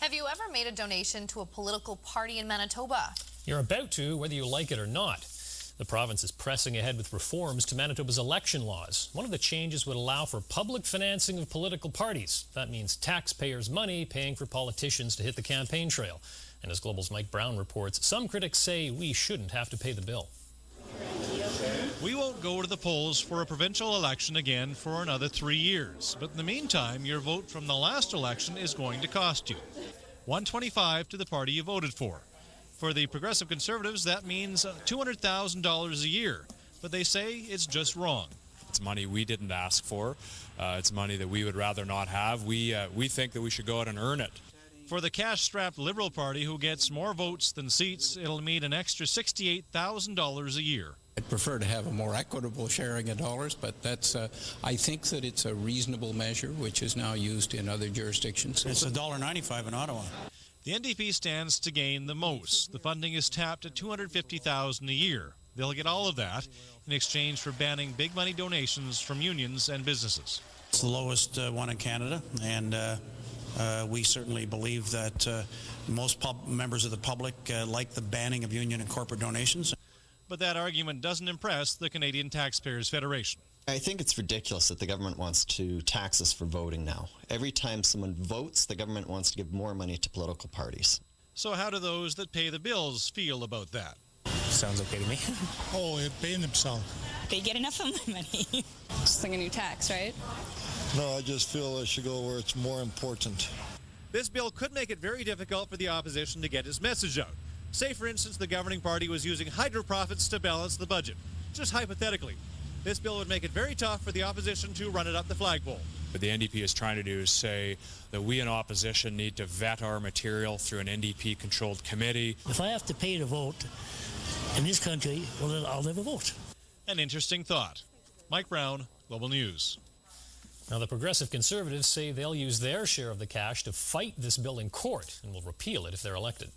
Have you ever made a donation to a political party in Manitoba? You're about to, whether you like it or not. The province is pressing ahead with reforms to Manitoba's election laws. One of the changes would allow for public financing of political parties. That means taxpayers' money paying for politicians to hit the campaign trail. And as Global's Mike Brown reports, some critics say we shouldn't have to pay the bill. We won't go to the polls for a provincial election again for another 3 years. But in the meantime, your vote from the last election is going to cost you $125 to the party you voted for. For the Progressive Conservatives, that means $200,000 a year. But they say it's just wrong. It's money we didn't ask for. It's money that we would rather not have. We think that we should go out and earn it. For the cash-strapped Liberal Party, who gets more votes than seats, it'll mean an extra $68,000 a year. I'd prefer to have a more equitable sharing of dollars, but that's I think that it's a reasonable measure, which is now used in other jurisdictions. It's $1.95 in Ottawa. The NDP stands to gain the most. The funding is tapped at $250,000 a year. They'll get all of that in exchange for banning big money donations from unions and businesses. It's the lowest one in Canada, and we certainly believe that most members of the public like the banning of union and corporate donations. But that argument doesn't impress the Canadian Taxpayers Federation. I think it's ridiculous that the government wants to tax us for voting now. Every time someone votes, the government wants to give more money to political parties. So how do those that pay the bills feel about that? Sounds okay to me. Oh, they're paying themselves. They get enough of my money. Just like a new tax, right? No, I just feel it should go where it's more important. This bill could make it very difficult for the opposition to get its message out. Say, for instance, the governing party was using hydro profits to balance the budget. Just hypothetically. This bill would make it very tough for the opposition to run it up the flagpole. What the NDP is trying to do is say that we in opposition need to vet our material through an NDP-controlled committee. If I have to pay to vote in this country, well, then I'll never vote. An interesting thought. Mike Brown, Global News. Now, the Progressive Conservatives say they'll use their share of the cash to fight this bill in court and will repeal it if they're elected.